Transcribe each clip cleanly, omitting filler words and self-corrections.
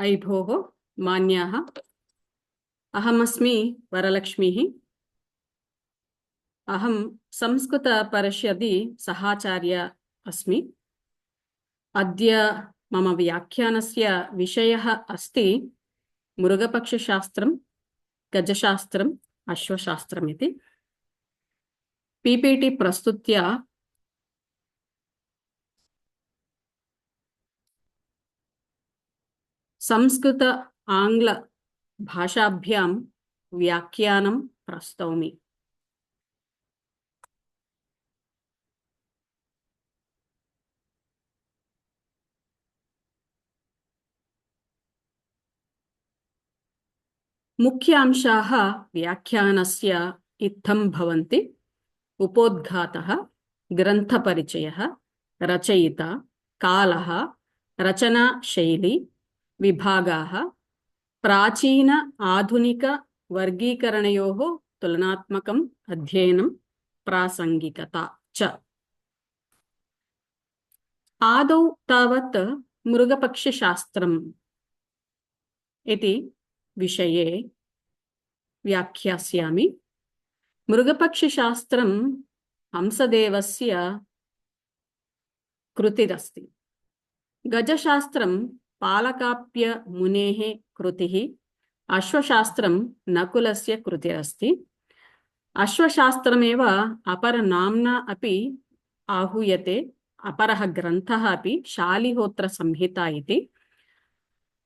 अयि भोः मान्याः, अहमस्मि वरलक्ष्मीः। अहं संस्कृतपरिषदि सहाचार्या अस्मि। अद्य मम व्याख्यानस्य विषयः अस्ति मृगपक्षशास्त्रं, गजशास्त्रम्, अश्वशास्त्रम् इति। पीपीटी प्रस्तुत्य संस्कृत आङ्ग्ल भाषाभ्यां व्याख्यानं प्रस्तौमि। मुख्यांशाः व्याख्यानस्य इत्थं भवन्ति। उपोद्घातः, ग्रन्थपरिचयः, रचयिता, कालः, रचनाशैली, विभागाः, प्राचीन आधुनिक वर्गीकरणयोः तुलनात्मकम् अध्ययनं, प्रासङ्गिकता च। आदौ तावत् मृगपक्षशास्त्रम् इति विषये व्याख्यास्यामि। मृगपक्षशास्त्रं हंसदेवस्य कृतिरस्ति। गजशास्त्रं पालकाप्यमुनेः कृतिः। अश्वशास्त्रं नकुलस्य कृतिरस्ति। अश्वशास्त्रमेव अपरनाम्ना अपि आहूयते। अपरः ग्रन्थः अपि शालिहोत्रसंहिता इति।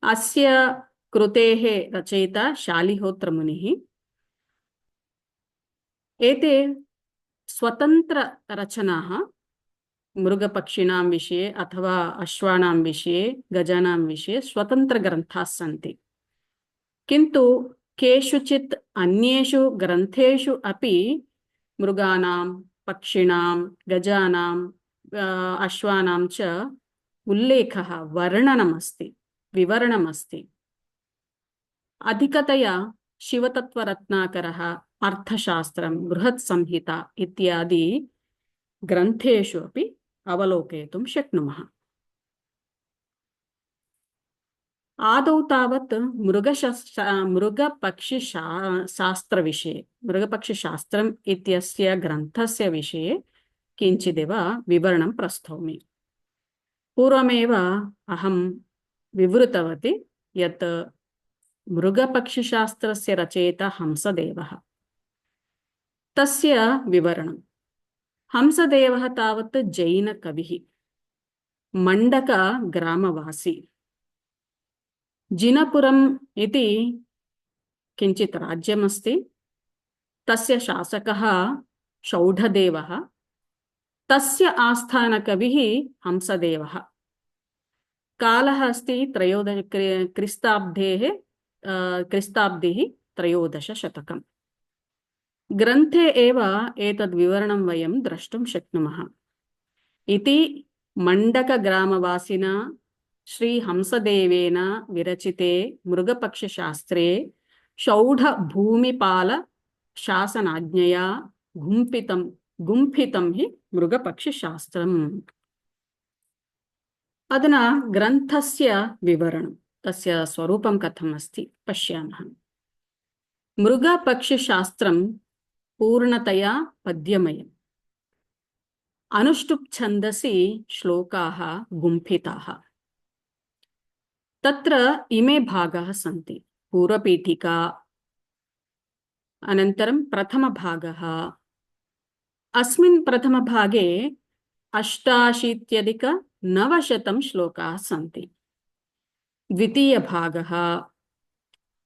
अस्य कृतेः रचयिता शालिहोत्रमुनिः। एते स्वतन्त्ररचनाः मृगपक्षिणां विषये अथवा अश्वानां विषये, गजानां विषये स्वतन्त्रग्रन्थाः सन्ति। किन्तु केषुचित् अन्येषु ग्रन्थेषु अपि मृगानां, पक्षिणां, गजानां, अश्वानां च उल्लेखः, वर्णनमस्ति, विवरणमस्ति। अधिकतया शिवतत्त्वरत्नाकरः, अर्थशास्त्रं, बृहत्संहिता इत्यादि ग्रन्थेषु अपि अवलोकयितुं शक्नुमः। आदौ तावत् मृगपक्षिशास्त्रविषये, मृगपक्षिशास्त्रम् इत्यस्य ग्रन्थस्य विषये किञ्चिदेव विवरणं प्रस्तौमि। पूर्वमेव अहं विवृतवती यत् मृगपक्षिशास्त्रस्य रचयिता हंसदेवः। तस्य विवरणं। हंसदेवः तावत् जैनकविः, मण्डकग्रामवासी। जिनपुरम् इति किञ्चित् राज्यमस्ति। तस्य शासकः शौढदेवः। तस्य आस्थानकविः हंसदेवः। कालः अस्ति क्रिस्ताब्दिः 13 ग्रन्थे एव एतद् विवरणं वयं द्रष्टुं शक्नुमः। इति मण्डकग्रामवासिना श्रीहंसदेवेन विरचिते मृगपक्षशास्त्रे शौढभूमिपालशासनाज्ञया गुम्फितं हि मृगपक्षशास्त्रम्। अधुना ग्रन्थस्य विवरणं, तस्य स्वरूपं कथम् अस्ति पश्यामः। मृगपक्षशास्त्रं पूर्णतया पद्यमयम्। अनुष्टुप् छन्दसि श्लोकाः गुम्फिताः। तत्र इमे भागाः सन्ति। पूर्वपीठिका, अनन्तरं प्रथमभागः। अस्मिन् प्रथमभागे 88,900 श्लोकाः सन्ति। द्वितीयभागः,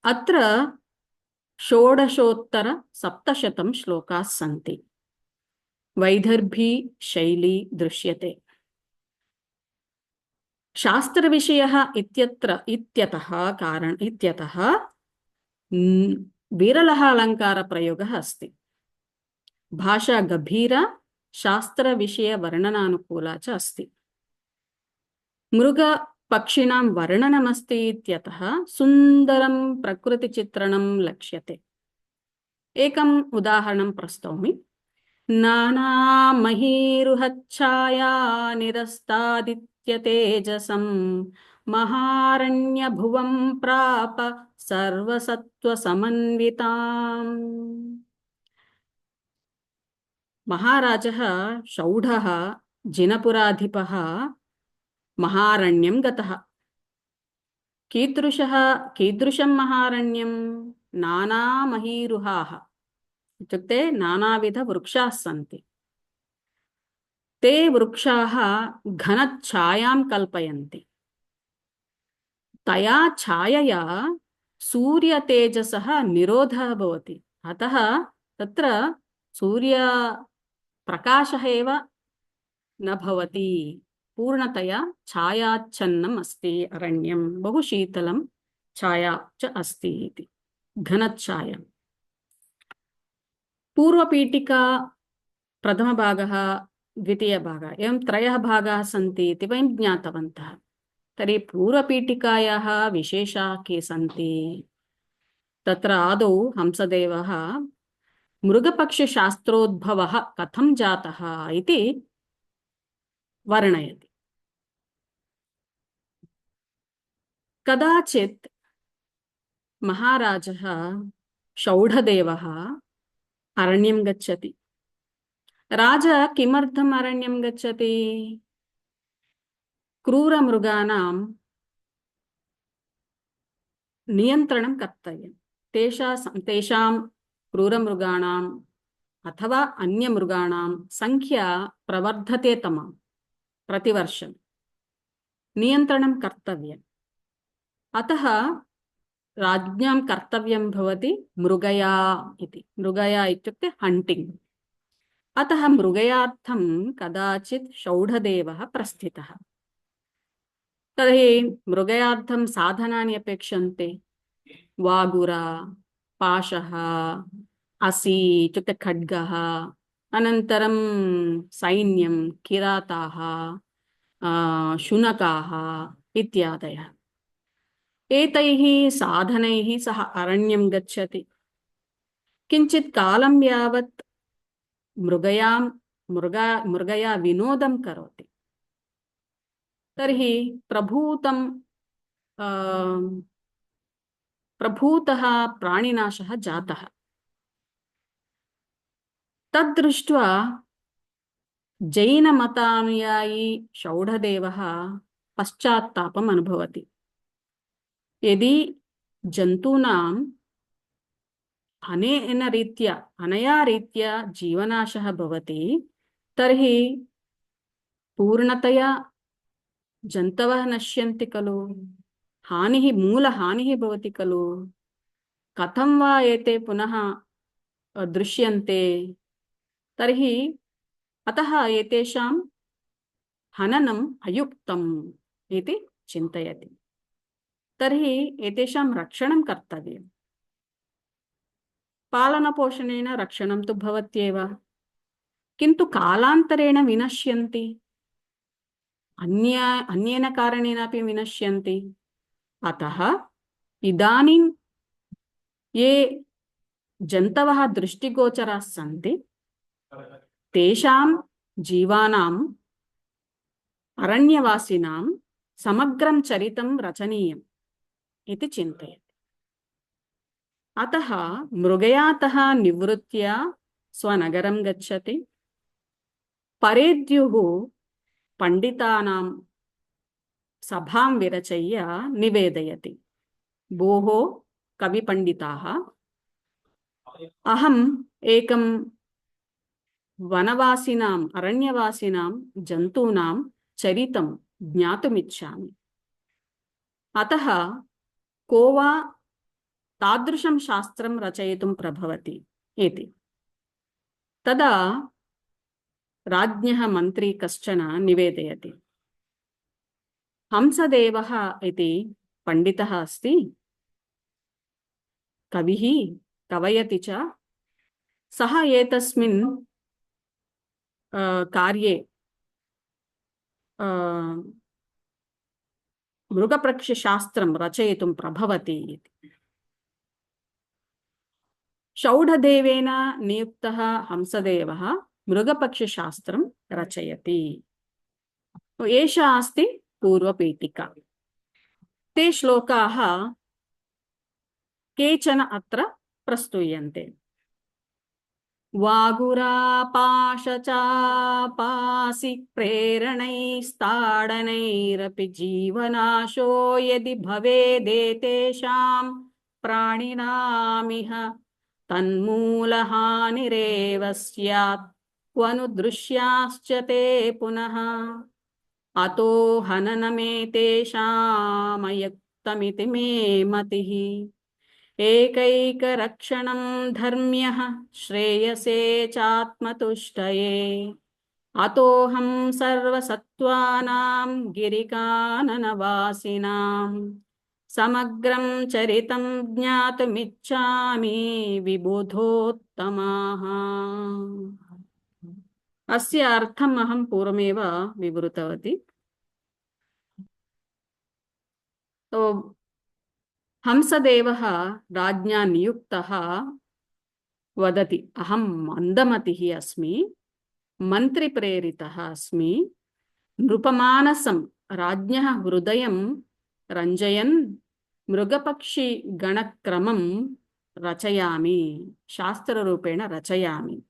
अत्र 16,700 श्लोकाः सन्ति। वैदर्भी शैली दृश्यते। शास्त्रविषयः इत्यतः विरलः अलङ्कारप्रयोगः अस्ति। भाषा गभीरा, शास्त्रविषयवर्णनानुकूला च अस्ति। मृगपक्षिणां वर्णनमस्ति इत्यतः सुन्दरं प्रकृतिचित्रणं लक्ष्यते। एकम् उदाहरणं प्रस्तौमि। नानामहीरुहच्छाया निरस्तादित्य प्रविश्य तेजसं महारण्यभुवं प्राप सर्वसत्त्वसमन्विताम्। महाराजः शौढः जिनपुराधिपः महारण्यं गतः। कीदृशं महारण्यं? नानामहीरुहाः इत्युक्ते नानाविधवृक्षाः सन्ति। ते वृक्षाः घनच्छायां कल्पयन्ति। तया छायया सूर्यतेजसः निरोधः भवति। अतः तत्र सूर्यप्रकाशः एव न भवति। पूर्णतया छायाच्छन्नम् अस्ति अरण्यं। बहु शीतलं छाया च अस्ति इति। घनच्छाया। पूर्वपीठिका प्रथमभागः, द्वितीयभागः, एवं त्रयः भागाः सन्ति इति वयं ज्ञातवन्तः। तर्हि पूर्वपीठिकायाः विशेषाः के सन्ति? तत्र आदौ हंसदेवः मृगपक्षशास्त्रोद्भवः कथं जातः इति वर्णयति। कदाचित् महाराजः शौढदेवः अरण्यं गच्छति। राजा किमर्थम् अरण्यं गच्छति? क्रूरमृगाणां नियन्त्रणं कर्तव्यं। तेषां क्रूरमृगाणाम् अथवा अन्यमृगाणां संख्या प्रवर्धते तमाम् प्रतिवर्षं। नियन्त्रणं कर्तव्यम्। अतः राज्ञां कर्तव्यं भवति मृगया इति। मृगया इत्युक्ते हण्टिङ्ग्। अतः मृगयार्थं कदाचित् शौढदेवः प्रस्थितः। तर्हि मृगयार्थं साधनानि अपेक्षन्ते। वागुरा, पाशः, असि इत्युक्ते खड्गः, अनन्तरं सैन्यं, किराताः, शुनकाः इत्यादयः। एतैः साधनैः सः अरण्यं गच्छति। किञ्चित् कालं यावत् मृगया विनोदं करोति। तर्हि प्रभूतः प्राणिनाशः जातः। तद्दृष्ट्वा जैनमतानुयायी शौढदेवः पश्चात्तापम् अनुभवति। यदि जन्तूनाम् अनया रीत्या जीवनाशः भवति, तर्हि पूर्णतया जन्तवः नश्यन्ति खलु। मूलहानिः भवति खलु। कथं वा एते पुनः दृश्यन्ते? तर्हि अतः एतेषां हननम् अयुक्तम् इति चिन्तयति। तर्हि एतेषां रक्षणं कर्तव्यम्। पालनपोषणेन रक्षणं तु भवत्येव, किन्तु कालान्तरेण विनश्यन्ति। अन्येन कारणेनापि विनश्यन्ति। अतः इदानीं ये जन्तवः दृष्टिगोचराः सन्ति, तेषां जीवानाम् अरण्यवासिनां समग्रं चरितं रचनीयम् इति चिन्तयति। अतः मृगयातः निवृत्य स्वनगरं गच्छति। परेद्युः पण्डितानां सभां विरचय्य निवेदयति। भोः कविपण्डिताः, अहम् एकं अरण्यवासिनां जन्तूनां चरितं ज्ञातुमिच्छामि। अतः को वा तादृशं शास्त्रं रचयितुं प्रभवति इति। तदा राज्ञः मन्त्री कश्चन निवेदयति। हंसदेवः इति पण्डितः अस्ति, कविः, कवयति च। सः एतस्मिन् कार्ये मृगपक्षशास्त्रं रचयितुं प्रभवति इति। शौढदेवेन नियुक्तः हंसदेवः मृगपक्षशास्त्रं रचयति। एषा अस्ति पूर्वपीठिका। ते श्लोकाः केचन अत्र प्रस्तूयन्ते। वागुरापाशचापासि प्रेरणैस्ताडनैरपि जीवनाशो यदि भवेदेतेषां प्राणिनामिह तन्मूलहानिरेव स्यात् क्व नु दृश्याश्च ते पुनः अतो हननमेतेषामयुक्तमिति मे मतिः। एकैकरक्षणं धर्म्यः श्रेयसे चात्मतुष्टये अतोऽहं सर्वसत्त्वानां गिरिकाननवासिनां समग्रं चरितं ज्ञातुमिच्छामि विबुधोत्तमाः। अस्य अर्थम् अहं पूर्वमेव विवृतवती। तो हंसदेवः राज्ञा नियुक्तः वदति, अहं मन्दमतिः अस्मि, मन्त्रिप्रेरितः अस्मि, नृपमानसं राज्ञः हृदयं रञ्जयन् मृगपक्षिगणक्रमं रचयामि, शास्त्ररूपेण रचयामि,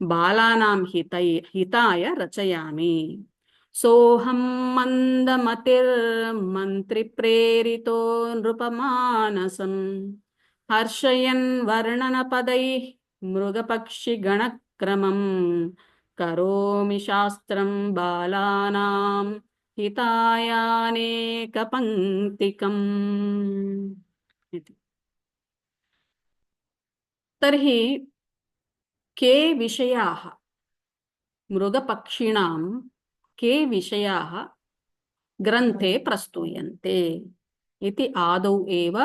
बालानां हिताय रचयामि। सोऽहं मन्दमतिर्मन्त्रिप्रेरितो नृपमानसं हर्षयन् वर्णनपदैः मृगपक्षिगणक्रमं करोमि शास्त्रं बालानां हितायानेकपङ्क्तिकम् इति। तर्हि के विषयाः मृगपक्षिणां के विषयाः ग्रन्थे प्रस्तूयन्ते इति आदौ एव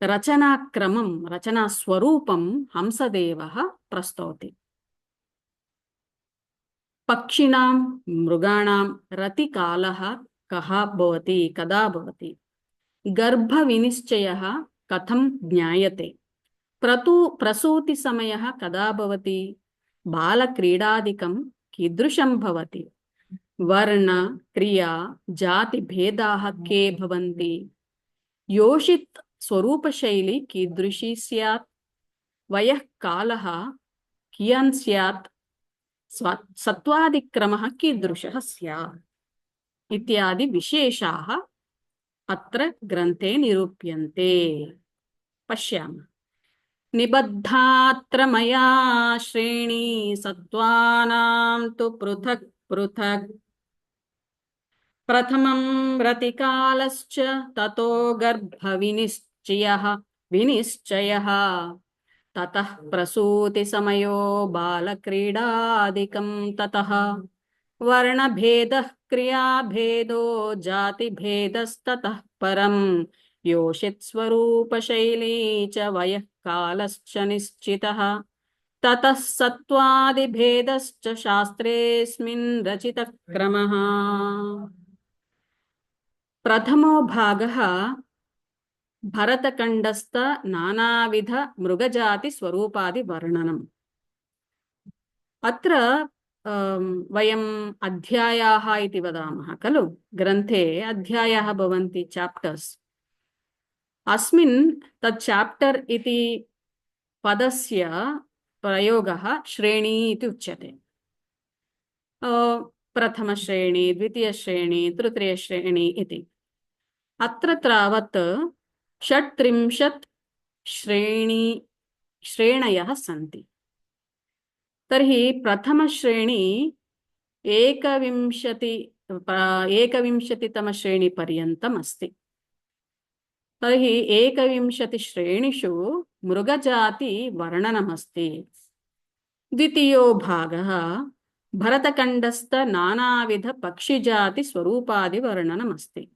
रचनाक्रमं रचनास्वरूपं हंसदेवः प्रस्तौति। पक्षिणां मृगाणां रतिकालः कः भवति, कदा भवति, गर्भविनिश्चयः कथं ज्ञायते, प्रसूतिसमयः कदा भवति, बालक्रीडादिकं कीदृशं भवति, वर्ण क्रिया जातिभेदाः के भवन्ति, योषित स्वरूपशैली कीदृशी स्यात्, वयः कालः कियन् स्यात्, सत्त्वादिक्रमः कीदृशः स्यात् इत्यादि विशेषाः अत्र ग्रन्थे निरूप्यन्ते। पश्यामः। निबद्धात्र मया श्रेणी सत्त्वानां तु पृथक् पृथक् प्रथमं रतिकालश्च ततो विनिश्चयः ततः प्रसूतिसमयो बालक्रीडादिकं ततः वर्णभेदः क्रियाभेदो जातिभेदस्ततः परं योषित्स्वरूपशैली च वयः कालश्च निश्चितः ततः सत्त्वादिभेदश्च शास्त्रेऽस्मिन् रचितः क्रमः। प्रथमो भागः भरतखण्डस्थ नानाविध मृगजाति स्वरूपादि वर्णनम्। अत्र वयम् अध्यायाः इति वदामः खलु, ग्रन्थे अध्यायाः भवन्ति, चाप्टर्स्। अस्मिन् तत् चाप्टर् इति पदस्य प्रयोगः श्रेणी इति उच्यते। प्रथमश्रेणी, द्वितीयश्रेणी, तृतीयश्रेणी इति। अत्र तावत् 36 श्रेणयः सन्ति। तर्हि प्रथमश्रेणी 21तमश्रेणीपर्यन्तम् अस्ति। तर्हि 21 श्रेणिषु मृगजातिवर्णनमस्ति। द्वितीयो भागः भरतखण्डस्थ नानाविध पक्षिजातिस्वरूपादिवर्णनमस्ति।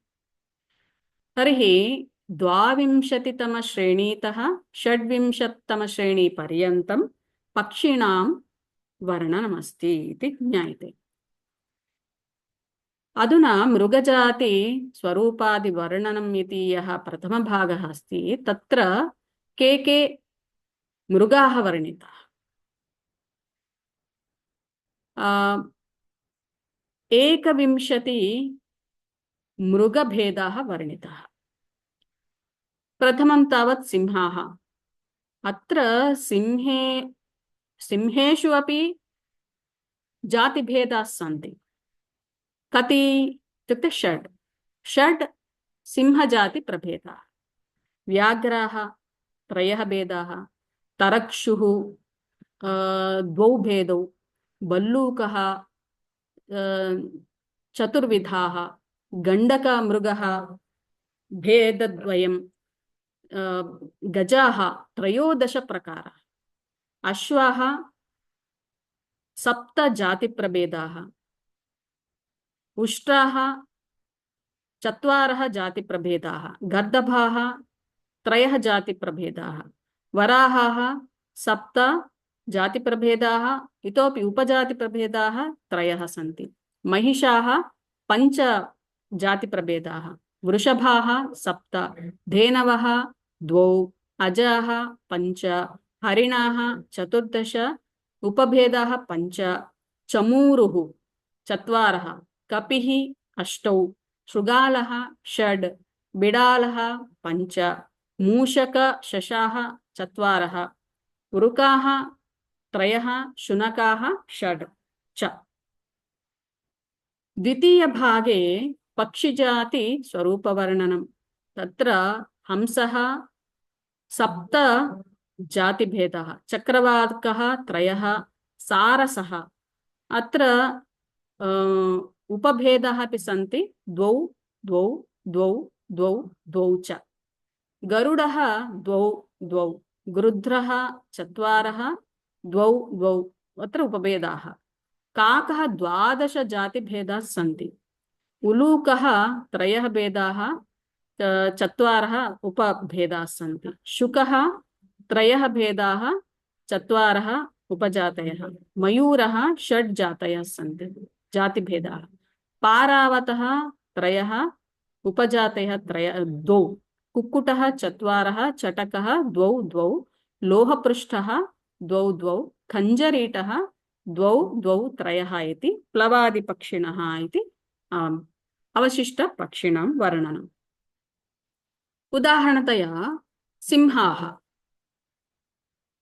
तर्हि 22तमश्रेणीतः 26तमश्रेणीपर्यन्तं पक्षिणां वर्णनमस्ति इति ज्ञायते। अधुना मृगजाति स्वरूपादिवर्णनम् इति यः प्रथमभागः अस्ति, तत्र के के मृगाः वर्णिताः। एकविंशति मृगभेदाः वर्णिताः। प्रथमं तावत् सिंहाः। अत्र सिंहेषु अपि जातिभेदाः सन्ति। कति इत्युक्ते षड् सिंहजातिप्रभेदाः। व्याघ्राः त्रयः भेदाः, तरक्षुः द्वौ भेदौ, भल्लूकः चतुर्विधाः, गण्डकमृगः भेदद्वयं, गजाः 13 प्रकाराः, अश्वाः 7 जातिप्रभेदाः, उष्ट्राः 4 जातिप्रभेदाः, गर्दभाः 3 जातिप्रभेदाः, वराहाः 7 जातिप्रभेदाः, इतोपि उपजातिप्रभेदाः 3 सन्ति। महिषाः 5 जातिप्रभेदाः, वृषभाः 7, धेनवः 2, अजाः 5, हरिणाः 14, उपभेदाः 5, चमूरुः 4, कपिः 8, शृगालः 6, बिडालः 5, मूषकशशाः 4, उरुकाः 3, शुनकाः 6 च। द्वितीयभागे पक्षिजाति स्वरूपवर्णनं। तत्र हंसः 7 जातिभेदाः, चक्रवाकः 3, सारसः। अत्र उपभेदाः अपि सन्ति, 2 2 2 2 2 च। गरुडः 2 2, गृध्रः 4, 2 2, अत्र उपभेदाः। काकः 12 जातिभेदाः सन्ति। उलूकः 3 भेदाः, 4 उपभेदाः सन्ति। शुकः 3 भेदाः, 4 उपजातयः। मयूरः 6 जातयः सन्ति, जातिभेदाः। पारावतः 3 उपजातयः, 2। कुक्कुटः 4, चटकः 2 2, लोहपृष्ठः 2 2, खञ्जरीटः 2 2 3 इति प्लवादिपक्षिणः इति अवशिष्टपक्षिणां वर्णनम्। उदाहरणतया सिंहाः।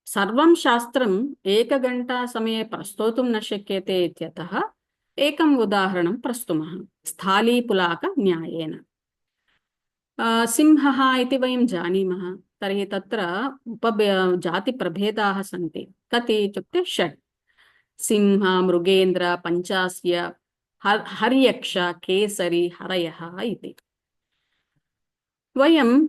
सर्वं शास्त्रम् एकघण्टासमये प्रस्तोतुं न शक्यते इत्यतः एकम् उदाहरणं प्रस्तुमः स्थालीपुलाकन्यायेन। सिंहः इति वयं जानीमः, तर्हि तत्र जातिप्रभेदाः सन्ति। कति इत्युक्ते 6। सिंह, मृगेन्द्र, पञ्चास्य, हर्यक्ष, केसरी, हरयः इति। वयं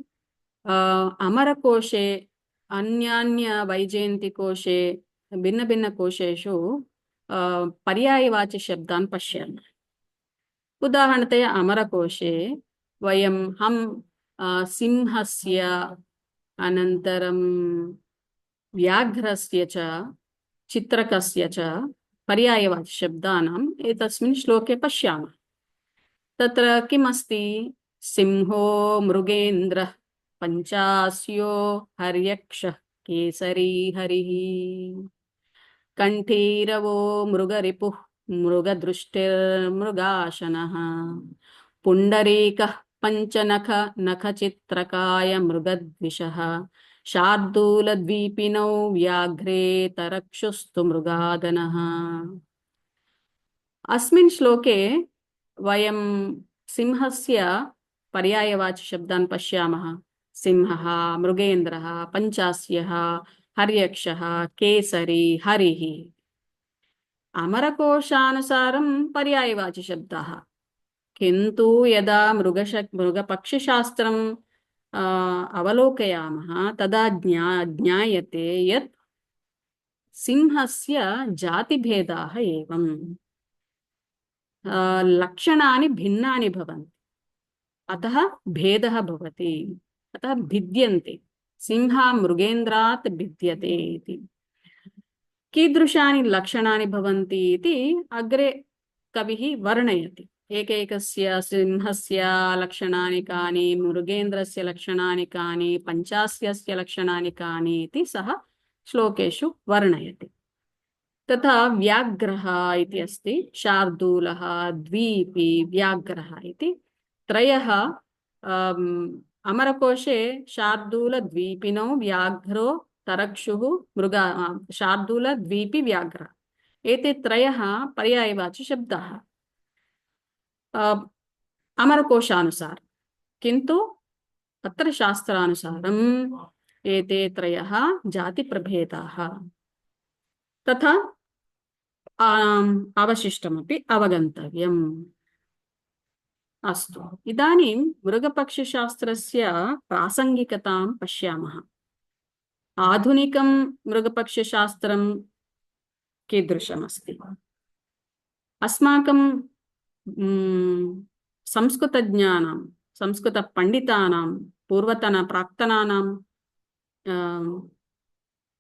अमरकोशे, अन्यान्य वैजयन्तिकोशे, भिन्नभिन्नकोशेषु पर्यायवाचिशब्दान् पश्यामः। उदाहरणतया अमरकोशे वयं सिंहस्य, अनन्तरं व्याघ्रस्य च, चित्रकस्य च पर्यायवाचिशब्दानाम् एतस्मिन् श्लोके पश्यामः। तत्र किमस्ति? सिंहो मृगेन्द्रः, पञ्चास्यो हर्यक्षः, केसरी हरिः, कण्ठीरवो मृगरिपुः, मृगदृष्टिर्मृगाशनः, पुण्डरीकः पञ्चनख नखचित्रकाय मृगद्विषः, शार्दूलद्वीपिनौ व्याघ्रे तरक्षुस्तु मृगादनः। अस्मिन् श्लोके वयं सिंहस्य पर्यायवाचिशब्दान् पश्यामः। सिंहः, मृगेन्द्रः, पञ्चास्यः, हर्यक्षः, केसरी, हरिः। अमरकोशानुसारं पर्यायवाचिशब्दाः, किन्तु यदा मृगपक्षिशास्त्रं अवलोकयामः तदा ज्ञायते यत् सिंहस्य जातिभेदाः एवं लक्षणानि भिन्नानि भवन्ति, अतः भेदः भवति, अतः भिद्यन्ते। सिंहः मृगेन्द्रात् भिद्यते इति। कीदृशानि लक्षणानि भवन्ति इति अग्रे कविः वर्णयति। एकैकस्य सिंहस्य लक्षणानि कानि, मृगेन्द्रस्य लक्षणानि कानि, पञ्चास्यस्य लक्षणानि कानि इति सः श्लोकेषु वर्णयति। तथा व्याघ्रः इति अस्ति, शार्दूलः, द्वीपी, व्याघ्रः इति त्रयः अमरकोशे शार्दूलद्वीपिनौ व्याघ्रो तरक्षुः मृगा शार्दूलद्वीपी व्याघ्र एते त्रयः पर्यायवाचिशब्दाः अमरकोशानुसार, किन्तु अत्र शास्त्रानुसारम् एते त्रयः जातिप्रभेदाः। तथा अवशिष्टमपि अवगन्तव्यम्। अस्तु, इदानीं मृगपक्षिशास्त्रस्य प्रासङ्गिकतां पश्यामः। आधुनिकं मृगपक्षिशास्त्रं कीदृशमस्ति? अस्माकं संस्कृतज्ञानां, संस्कृतपण्डितानां, पूर्वतनप्राक्तनानां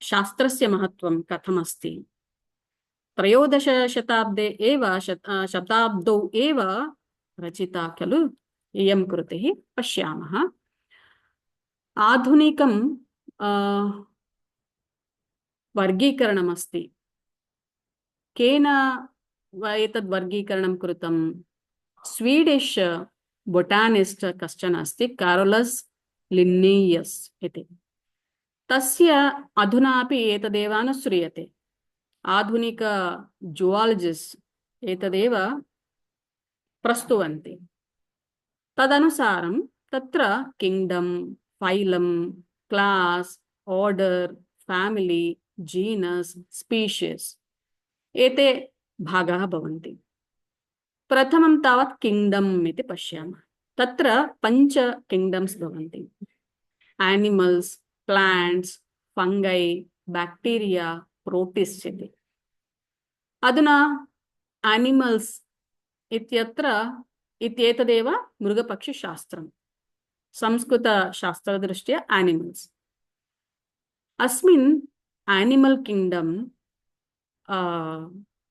शास्त्रस्य महत्त्वं कथमस्ति? त्रयोदशशताब्दे एव शताब्दौ एव रचिता खलु इयं कृतिः। पश्यामः। आधुनिकं वर्गीकरणमस्ति। केन एतद् वर्गीकरणं कृतं? स्वीडिश् बोटानिस्ट् कश्चन अस्ति, कारोलस् लिन्नेयस् इति। तस्य अधुनापि एतदेव अनुसृयते। आधुनिक जूआलजिस्ट् एतदेव प्रस्तुवन्ति। तदनुसारं तत्र किङ्ग्डम्, फैलम्, क्लास्, आर्डर्, फ्यामिली, जीनस्, स्पीशीस् एते भागाः भवन्ति। प्रथमं तावत् किङ्ग्डम् इति पश्यामः। तत्र 5 किङ्ग्डम्स् भवन्ति: एनिमल्स्, प्लांट्स्, फंगै, बैक्टीरिया, प्रोटिस्ट इति। अधुना एनिमल्स् इत्यत्र इत्येतदेव मृगपक्षिशास्त्रं, संस्कृतशास्त्रदृष्ट्या एनिमल्स्। अस्मिन् एनिमल् किङ्ग्डम्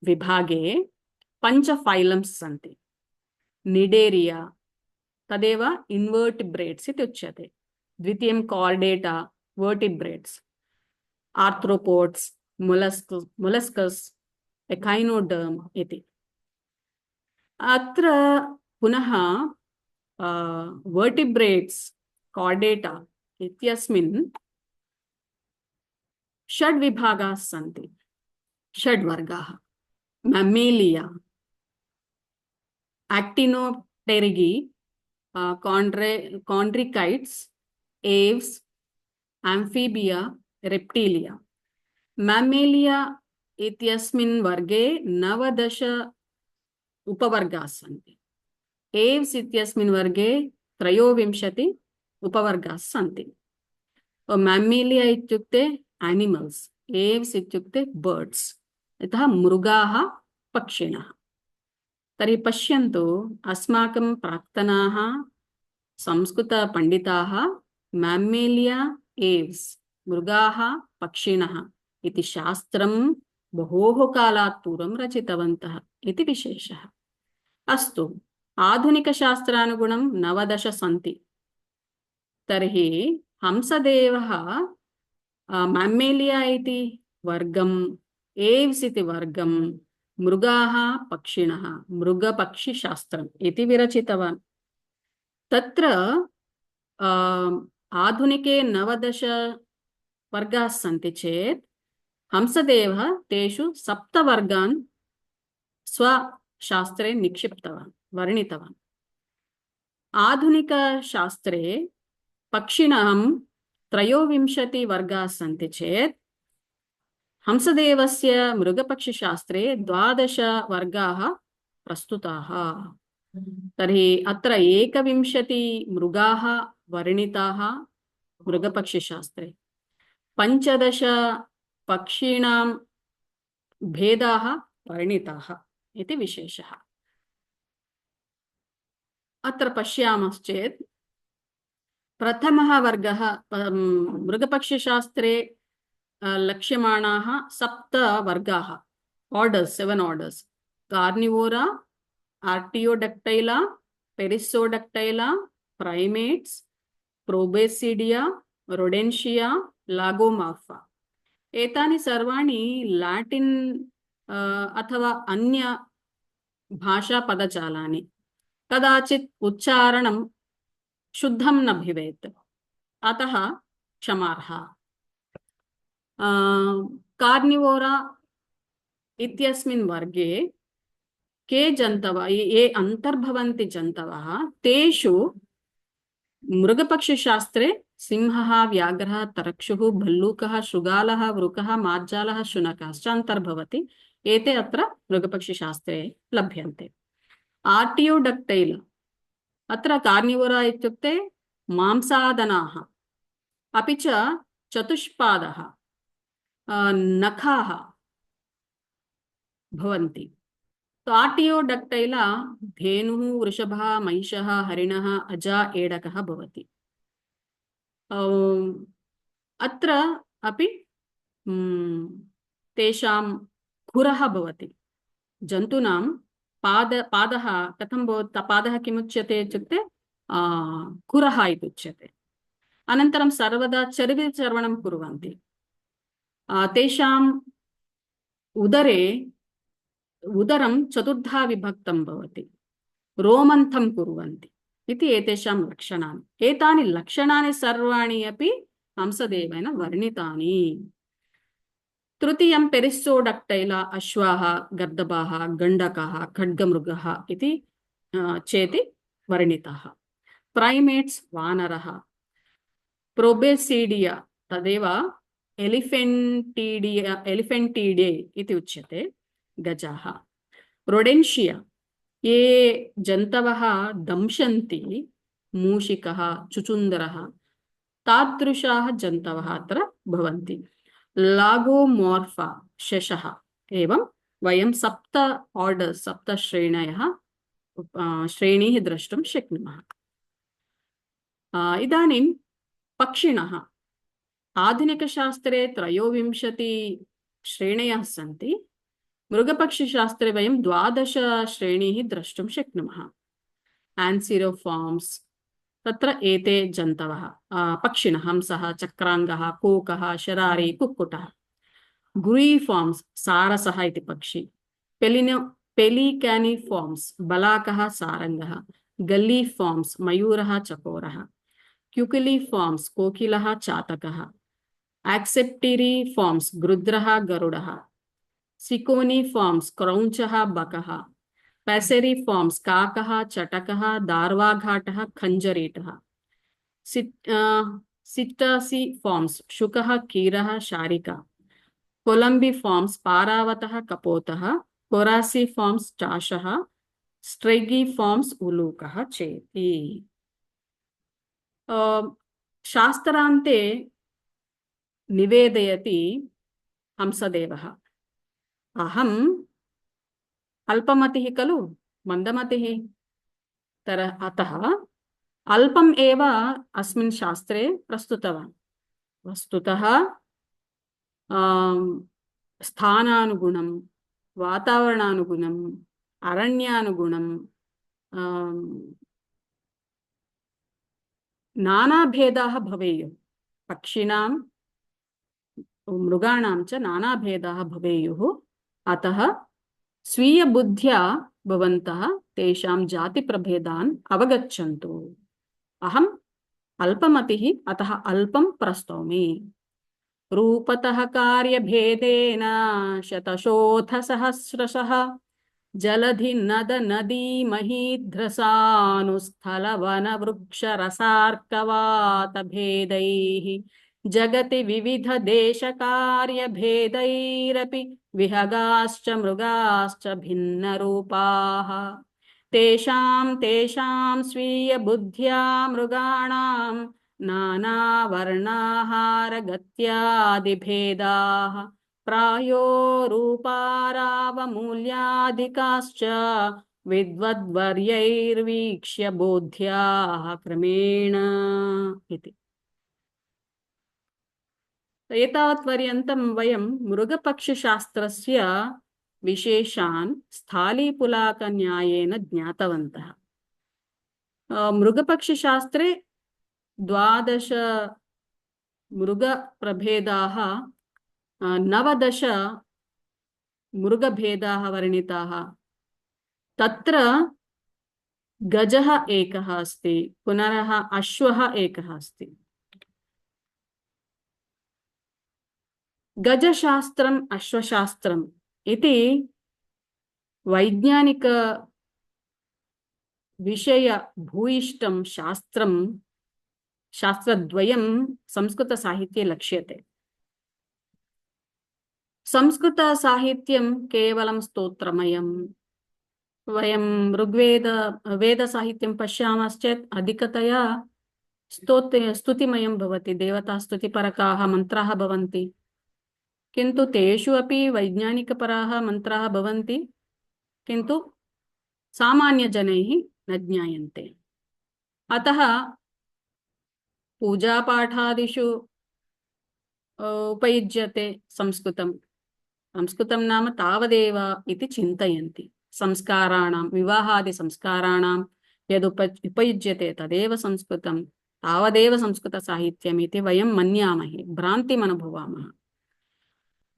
विभागे 5 फैलम्स् सन्ति। निडेरिया तदेव इन्वर्टिब्रेट्स् इति उच्यते। द्वितीयं कॉर्डेटा, वर्टिब्रेट्स्, आर्थ्रोपोड्स्, मोलस्कस्, एकाइनोडर्म् इति। अत्र पुनः वर्टिब्रेट्स्, कॉर्डेटा इत्यस्मिन् 6 विभागाः सन्ति, 6 वर्गाः। Mammalia, Actinopterygii, Chondrichthyes, Aves, Amphibia, Reptilia. Mammalia इत्यस्मिन् वर्गे 19 उपवर्गाः सन्ति। एव्स इत्यस्मिन् वर्गे 23 उपवर्गाः सन्ति। मैमेलिया इत्युक्ते एनिमल्स्, एव्स इत्युक्ते बर्ड्स्, अतः मृगाः, पक्षिणः। तर्हि पश्यन्तु, अस्माकं प्राक्तनाः संस्कृतपण्डिताः मैमेलिया, एव्स, मृगाः, पक्षिणः इति शास्त्रं बहोः कालात् पूर्वं रचितवन्तः इति विशेषः। अस्तु, आधुनिकशास्त्रानुगुणं 19 सन्ति। तर्हि हंसदेवः मैमेलिया इति वर्गं, एव्स इति वर्गं, मृगाः, पक्षिणः, मृगपक्षिशास्त्रम् इति विरचितवान्। तत्र आधुनिके 19 वर्गाः सन्ति चेत् हंसदेवः तेषु 7 वर्गान् स्वशास्त्रे निक्षिप्तवान्, वर्णितवान्। आधुनिकशास्त्रे पक्षिणां 23 वर्गाः सन्ति चेत् हंसदेवस्य मृगपक्षिशास्त्रे 12 वर्गाः प्रस्तुताः। तर्हि अत्र 21 मृगाः वर्णिताः मृगपक्षिशास्त्रे, 15 पक्षीणां भेदाः वर्णिताः इति विशेषः। अत्र पश्यामश्चेत् प्रथमः वर्गः मृगपक्षिशास्त्रे लक्ष्यमाणाः 7 वर्गाः, आर्डर्स्, 7 आर्डर्स्: कार्निवोरा, आर्टियोडक्टैला, पेरिसोडक्टैला, प्रैमेट्स्, प्रोबेसिडिया, रोडेन्शिया, लागोमार्फा। एतानि सर्वाणि लाटिन् अथवा अन्य भाषापदजालानि कदाचित् उच्चारणं शुद्धं न भवेत्, अतः क्षमार्हा। कार्निवोरा इत्यस्मिन् वर्गे के जन्तवः ये अन्तर्भवन्ति जन्तवः तेषु मृगपक्षिशास्त्रे सिंहः, व्याघ्रः, तरक्षुः, भल्लूकः, शृगालः, वृकः, मार्जालः, शुनकश्च अन्तर्भवति। एते अत्र मृगपक्षिशास्त्रे लभ्यन्ते। आर्टियोडक्टैल्, अत्र कार्निवोरा इत्युक्ते मांसादनाः, अपि च चतुष्पादः नखाः भवन्ति। आर्टियोडक्टैला धेनुः, वृषभः, महिषः, हरिणः, अजा, एडकः भवति। अत्र अपि तेषां खुरः भवति। जन्तूनां पादः कथं भवति, पादः किमुच्यते इत्युक्ते खुरः इति उच्यते। अनन्तरं सर्वदा चर्विचर्वणं कुर्वन्ति। तेषाम् उदरं चतुर्धा विभक्तं भवति, रोमन्थं कुर्वन्ति इति एतेषां लक्षणानि। एतानि लक्षणानि सर्वाणि अपि हंसदेवेन वर्णितानि। तृतीयं पेरिस्सोडक्टैला, अश्वाः, गर्दभाः, गण्डकाः, खड्गमृगः इति चेति वर्णिताः। प्रैमेट्स् वानरः, प्रोबेसीडिया तदेव एलिफेण्टिडे इति उच्यते, गजाः। रोडेन्शिया, ये जन्तवः दंशन्ति, मूषिकः, चुचुन्दरः, तादृशाः जन्तवः अत्र भवन्ति। लागोमोर्फा, शशः। एवं वयं 7 आर्डर्स्, 7 श्रेणीः द्रष्टुं शक्नुमः। इदानीं पक्षिणः, आधुनिकशास्त्रे 23 श्रेणयः सन्ति। मृगपक्षिशास्त्रे वयं 12 श्रेणीः द्रष्टुं शक्नुमः। एन्सिरोफार्म्स्, तत्र एते जन्तवः, पक्षिणः, हंसः, चक्राङ्गः, कोकः, शरारी, कुक्कुटः। ग्रुयिफार्म्स्, सारसः इति पक्षी। पेलिकानिफार्म्स्, बलाकः, सारङ्गः। गल्लीफार्म्स्, मयूरः, चकोरः। क्युकिलिफार्म्स्, कोकिलः, चातकः। एक्सेप्टिरिफार्म्स्, गृध्रः, गरुडः। सिकोनिफार्म्स्, क्रौञ्चः, बकः। पैसेरिफार्म्स्, काकः, चटकः, दार्वाघाटः, खञ्जरीटः। सिटासिफार्म्स्, शुकः, कीरः, शारिका। कोलम्बिफार्म्स्, पारावतः, कपोतः। कोरासिफार्म्स्, चाषः। स्ट्रेगिफार्म्स्, उलूकः चेति। शास्त्रान्ते निवेदयति हंसदेवः, अहम् अल्पमतिः खलु, मन्दमतिः, अतः अल्पम् एव अस्मिन् शास्त्रे प्रस्तुतवान्। वस्तुतः स्थानानुगुणं, वातावरणानुगुणम्, अरण्यानुगुणं नानाभेदाः भवेयुः। पक्षिणां, मृगाणां च नानाभेदाः भवेयुः। अतः स्वीयबुद्ध्या भवन्तः तेषां जातिप्रभेदान् अवगच्छन्तु। अहम् अल्पमतिः, अतः अल्पं प्रस्तौमि। रूपतः कार्यभेदेन शतशोऽथ सहस्रशः जलधि नद नदी महीध्रसानुस्थलवनवृक्षरसार्कवात भेदैः जगति विविध देशकार्यभेदैरपि विहगाश्च मृगाश्च भिन्नरूपाः। तेषां स्वीयबुद्ध्या मृगाणां नानावर्णाहारगत्यादिभेदाः प्रायो रूपारावमूल्यादिकाश्च विद्वद्वर्यैर्वीक्ष्य बोध्याः क्रमेण इति। एतावत्पर्यन्तं वयं मृगपक्षिशास्त्रस्य विशेषान् स्थालीपुलाकन्यायेन ज्ञातवन्तः। मृगपक्षिशास्त्रे 12 मृगप्रभेदाः, 19 मृगभेदाः वर्णिताः। तत्र गजः एकः अस्ति, पुनः अश्वः एकः अस्ति। गजशास्त्रम् अश्वशास्त्रम् इति वैज्ञानिक विषय भूयिष्ठं शास्त्रद्वयं संस्कृतसाहित्ये लक्ष्यते। संस्कृतसाहित्यं केवलं स्तोत्रमयं। वयं वेदसाहित्यं पश्यामश्चेत् अधिकतया स्तुतिमयं भवति, देवतास्तुतिपरकाः मन्त्राः भवन्ति। किन्तु तेषु अपि वैज्ञानिकपराः मन्त्राः भवन्ति, किन्तु सामान्यजनैः न ज्ञायन्ते। अतः पूजापाठादिषु उपयुज्यते संस्कृतं। संस्कृतं नाम तावदेव इति चिन्तयन्ति। संस्काराणां, विवाहादिसंस्काराणां उपयुज्यते तदेव संस्कृतं, तावदेव संस्कृतसाहित्यम् इति वयं मन्यामहे, भ्रान्तिम् अनुभवामः।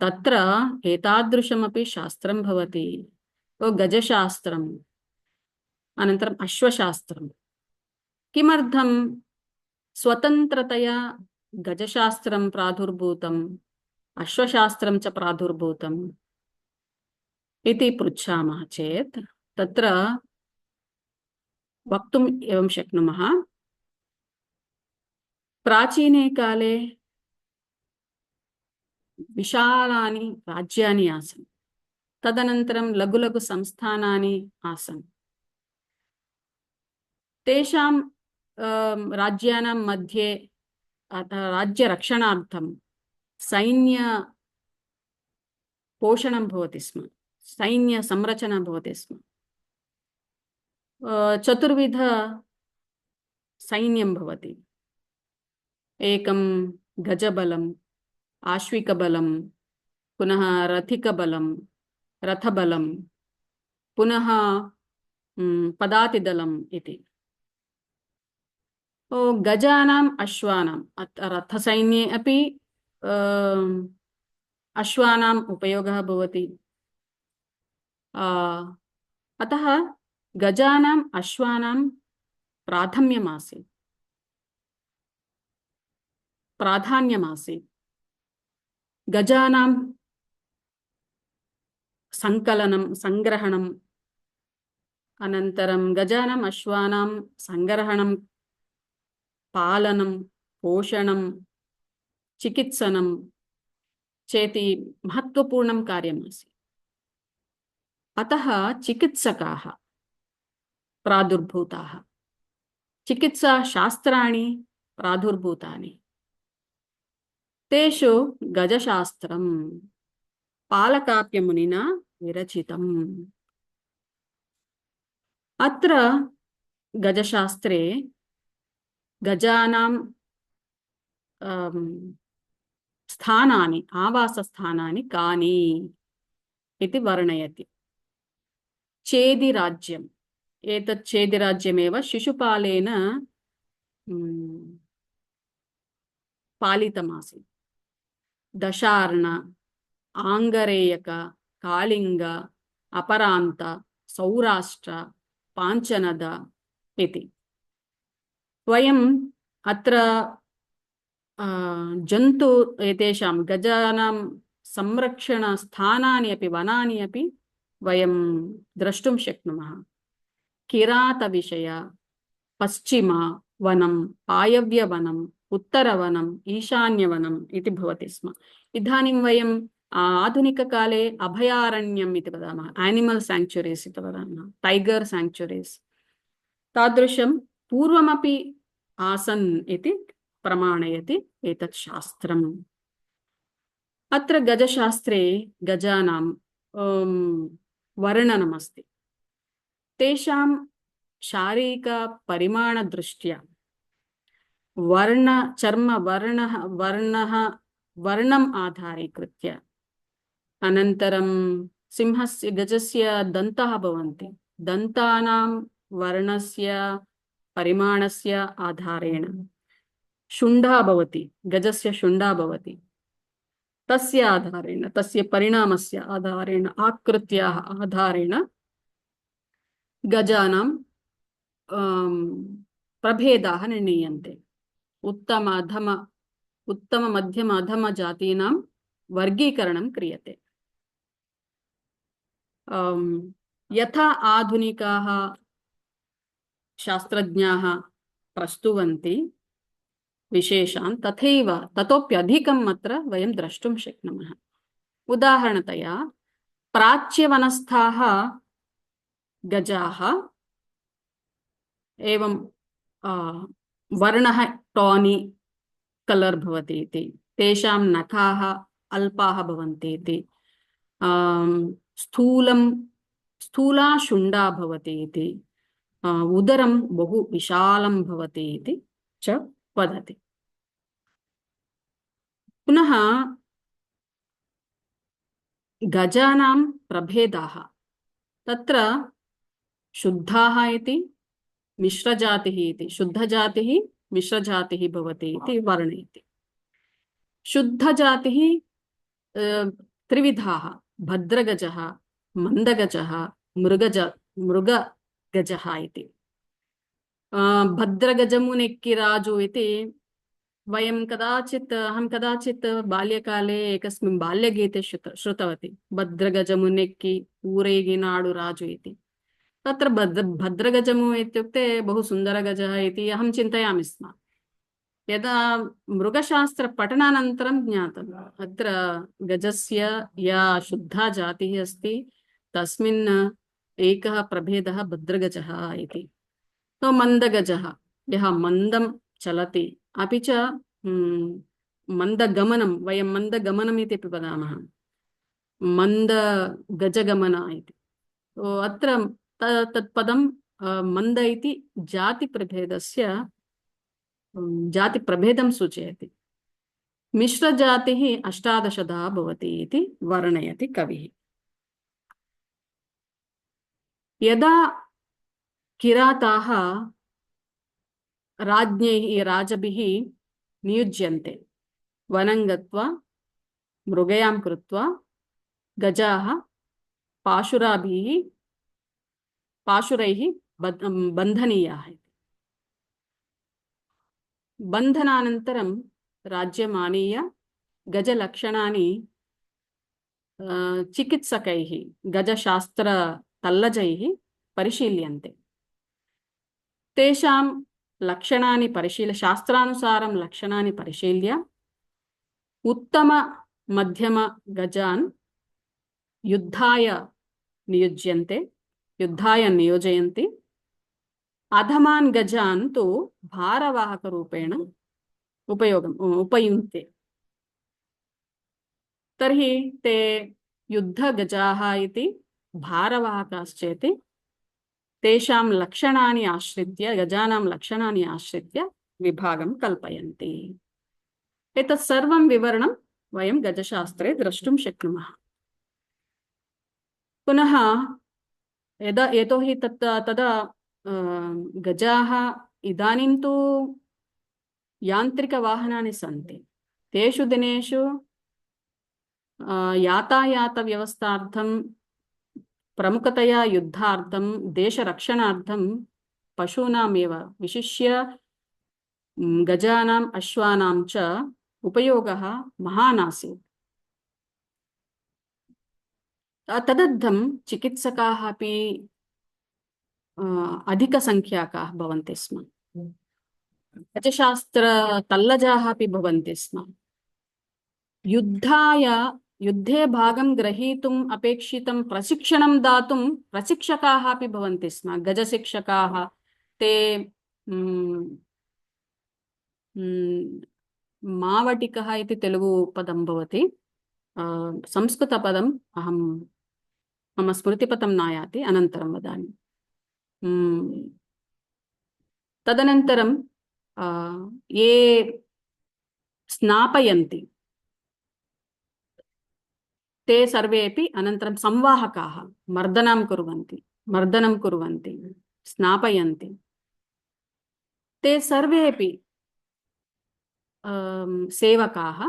तत्र एतादृशमपि शास्त्रं भवति, गजशास्त्रम्, अनन्तरम् अश्वशास्त्रम्। किमर्थं स्वतन्त्रतया गजशास्त्रं प्रादुर्भूतम्, अश्वशास्त्रं च प्रादुर्भूतम् इति पृच्छामः चेत् तत्र वक्तुम् एवं शक्नुमः। प्राचीने काले विशालानि राज्यानि आसन्, तदनन्तरं लघु लघु संस्थानानि आसन्। तेषां राज्यानां मध्ये राज्यरक्षणार्थं सैन्यपोषणं भवति स्म, सैन्यसंरचना भवति स्म। चतुर्विध सैन्यं भवति। एकं गजबलम्, आश्विकबलं, पुनः रथिकबलं, रथबलं, पुनः पदातिदलम् इति। गजानाम् अश्वानां, रथसैन्ये अपि अश्वानाम् उपयोगः भवति। अतः गजानाम् अश्वानां प्राधान्यमासीत्। गजानां सङ्ग्रहणम्, अनन्तरं गजानाम् अश्वानां सङ्ग्रहणं, पालनं, पोषणं, चिकित्सनं चेति महत्त्वपूर्णं कार्यमासीत्। अतः चिकित्सकाः प्रादुर्भूताः, चिकित्साशास्त्राणि प्रादुर्भूतानि। तेषु गजशास्त्रं पालकाप्यमुनिना विरचितम्। अत्र गजशास्त्रे गजानां स्थानानि, आवासस्थानानि कानि इति वर्णयति। चेदिराज्यम्, एतत् चेदिराज्यमेव शिशुपालेन पालितमासीत्। दशार्ण, आङ्गरेयक, कालिङ्ग, अपरान्त, सौराष्ट्र, पाञ्चनद इति। वयम् अत्र जन्तु एतेषां गजानां संरक्षणस्थानानि अपि, वनानि अपि वयं द्रष्टुं शक्नुमः। किरातविषय, पश्चिमवनं, वायव्यवनम्, उत्तरवनम्, ईशान्यवनम् इति भवति स्म। इदानीं वयम् आधुनिककाले अभयारण्यम् इति वदामः, एनिमल् साङ्क्चुरीस् इति वदामः, टैगर् साङ्क्चुरीस्। तादृशं पूर्वमपि आसन् इति प्रमाणयति एतत् शास्त्रम्। अत्र गजशास्त्रे गजानां वर्णनमस्ति। तेषां शारीरिकपरिमाणदृष्ट्या वर्णम् आधारीकृत्य, अनन्तरं सिंहस्य, गजस्य दन्तः भवन्ति, दन्तानां वर्णस्य परिमाणस्य आधारेण शुण्डः भवति, गजस्य शुण्डः भवति। तस्य आधारेण, तस्य परिणामस्य आधारेण, आकृत्याः आधारेण गजानां प्रभेदाः निर्णीयन्ते। उत्तम अधम उत्तम मध्यम अधम जातीनां वर्गीकरणं क्रियते। यथा आधुनिकाः शास्त्रज्ञाः प्रस्तुवन्ति विशेषान्, तथैव ततोप्यधिकम् अत्र वयं द्रष्टुं शक्नुमः। उदाहरणतया प्राच्यवनस्थाः गजाः एवं वर्णः टॉनी कलर् भवति इति, तेषां नखाः अल्पाः भवन्ति इति, स्थूला शुण्डा भवति इति, उदरं बहु विशालं भवति इति च वदति। पुनः गजानां प्रभेदाः, तत्र शुद्धाः इति, मिश्रजातिः इति, शुद्धजातिः मिश्रजातिः भवति इति वर्णयति। शुद्धजातिः त्रिविधाः: भद्रगजः, मन्दगजः, मृगगजः इति। भद्रगजमुनेक्किराजु इति अहं कदाचित् बाल्यकाले एकस्मिन् बाल्यगीते श्रुतवती। भद्रगजमुनेक्कि ऊरेगिनाडु राजु इति। तत्र भद्रगजमु इत्युक्ते बहु सुन्दरगजः इति अहं चिन्तयामि स्म। यदा मृगशास्त्रपठनानन्तरं ज्ञातम्, अत्र गजस्य या शुद्धा जातिः अस्ति तस्मिन् एकः प्रभेदः भद्रगजः इति। तो मन्दगजः, यः मन्दं चलति, अपि च मन्दगमनं, वयं मन्दगमनम् इति वदामः, मन्दगजगमन इति। तो अत्र तत्पदं मन्द इति जातिप्रभेदं सूचयति। मिश्रजातिः 18 भवति इति वर्णयति कविः। यदा किराताः राजभिः नियुज्यन्ते, वनं गत्वा मृगयां कृत्वा गजाः पाशुरैः बन्धनीयाः। बन्धनानन्तरं राज्यम् आनीय गजलक्षणानि चिकित्सकैः, गजशास्त्रतल्लजैः परिशील्यन्ते। तेषां लक्षणानि शास्त्रानुसारं लक्षणानि परिशील्य उत्तम मध्यम गजान् युद्धाय नियोजयन्ति। अधमान् गजान् तु भारवाहकरूपेण उपयुङ्क्ते। तर्हि ते युद्धगजाः इति, भारवाहकाश्चेति तेषां लक्षणानि आश्रित्य, गजानां लक्षणानि आश्रित्य विभागं कल्पयन्ति। एतत् सर्वं विवरणं वयं गजशास्त्रे द्रष्टुं शक्नुमः। पुनः यतोहि तदा गजाः, इदानीं तु यान्त्रिकवाहनानि सन्ति, तेषु दिनेषु यातायातव्यवस्थार्थं, प्रमुखतया युद्धार्थं, देशरक्षणार्थं पशूनामेव, विशिष्य गजानाम् अश्वानां च उपयोगः महान् आसीत्। तदर्थं चिकित्सकाः अपि अधिकसङ्ख्याकाः भवन्ति स्म। गजशास्त्रतल्लजाः अपि भवन्ति स्म। युद्धे भागं ग्रहीतुम् अपेक्षितं प्रशिक्षणं दातुं प्रशिक्षकाः अपि भवन्ति स्म, गजशिक्षकाः। ते मावटिकः इति तेलुगु पदं भवति, संस्कृतपदम् मम स्मृतिपथं नायाति, अनन्तरं वदामि। तदनन्तरं ये स्नापयन्ति ते सर्वेपि, अनन्तरं संवाहकाः मर्दनं कुर्वन्ति, स्नापयन्ति। ते सर्वेपि सेवकाः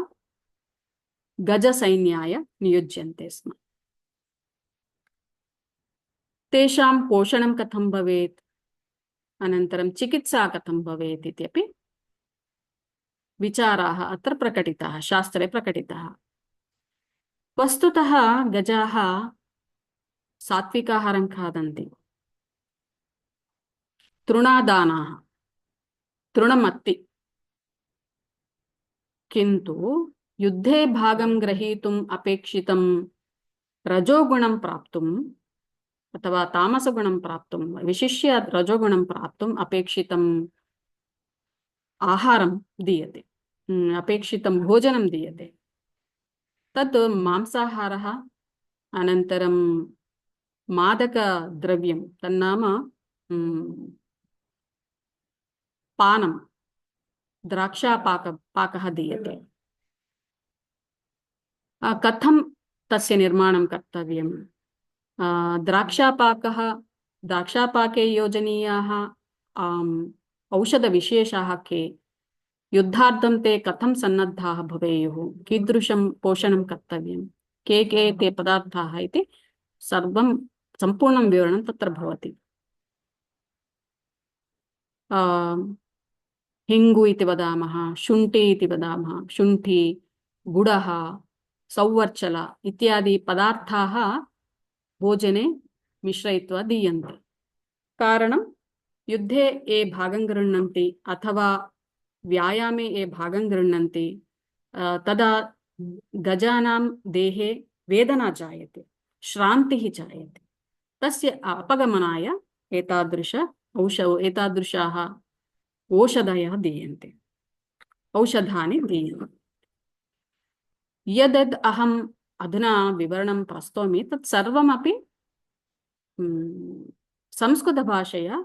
गजसैन्याय नियुज्यन्ते स्म। तेषां पोषणं कथं भवेत्, अनन्तरं चिकित्सा कथं भवेत् इत्यपि विचाराः अत्र प्रकटिताः, शास्त्रे प्रकटिताः। वस्तुतः गजाः सात्विकाहारं खादन्ति, तृणादानाः, तृणमत्ति, किन्तु युद्धे भागं ग्रहीतुम् अपेक्षितं रजोगुणं प्राप्तुम् अथवा तामसगुणं प्राप्तुं, विशिष्य रजोगुणं प्राप्तुम् अपेक्षितं आहारं दीयते, अपेक्षितं भोजनं दीयते। तत् मांसाहारः, अनन्तरं मादकद्रव्यं, तन्नाम पानं, द्राक्षापाकः दीयते। कथं तस्य निर्माणं कर्तव्यं? द्राक्षापाके योजनीयाः औषधविशेषाः के? युद्धार्थं ते कथं सन्नद्धाः भवेयुः? कीदृशं पोषणं कर्तव्यं? के के ते पदार्थाः इति सर्वं सम्पूर्णं विवरणं तत्र भवति। हिङ्गु इति वदामः, शुण्ठी इति वदामः, शुण्ठी, गुडः, सौवर्चल इत्यादि पदार्थाः भोजने मिश्रयित्वा दीयन्ते। कारणं युद्धे ये भागं गृह्णन्ति अथवा व्यायामे ये भागं गृह्णन्ति तदा गजानां देहे वेदना जायते, श्रान्तिः जायते। तस्य अपगमनाय एतादृशाः औषधयः दीयन्ते, औषधानि दीयन्ते। यद् अहम् अधुना विवरणं प्रस्तौमि तत् सर्वमपि संस्कृतभाषया